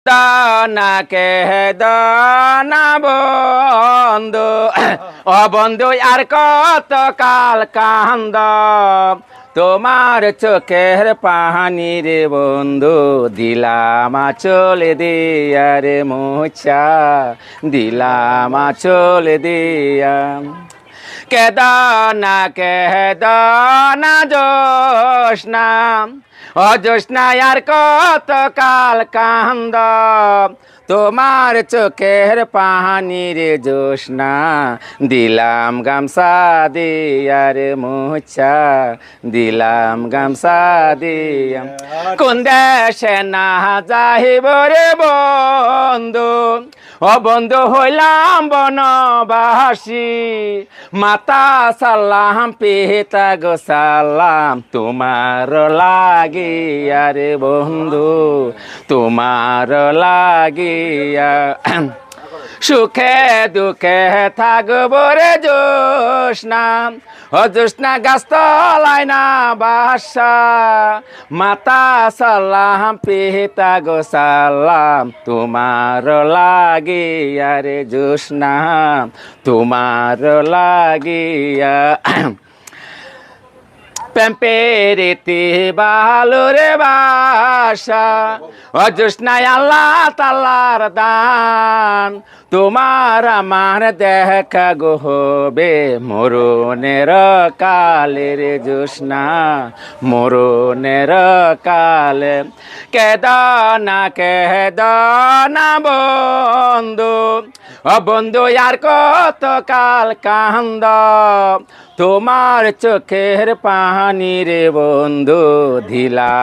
দানাকে দানা বন্ধু ও বন্ধু আর কত কাল কান্দ তোমার চোখের পাহানি রে বন্ধু দিলাম চলে দিয়া রে মোচা দিলাম চলে দিয়া কেদানা জোসনা ও জোসনা আর কত কাল কান্দ তোমার চোখের পাহানি রে জোসনা দিলাম গামছা দিয়া রে মোচা দিলাম গামছা দিয়া কোন দেশে না যাইব রে বন্ধু ও বন্ধু হইলাম বনবাসী মাতা সালাম পিতা গো সালাম তোমার লাগিয়া রে বন্ধু তোমার লাগিয়া সুখে দুঃখে থাকব রে জোসনা ও জোসনা গাছ তলায় না বাসা মাতা সালাম পিতা গো সালাম তোমার লাগিয়া রে জোসনা তোমার লাগিয়া পেম্পেরিতি ভালো রে বাসা ও জোসনায় আল্লাহ তাল্লার দান তোমার আমার দেখা গো হবে মরণের কালে রে জোসনা মরণের কালে কেদানা বন্ধু ও বন্ধু আর কত কাল কান্দ তোমার চোখের পাহানি রে বন্ধু দিলা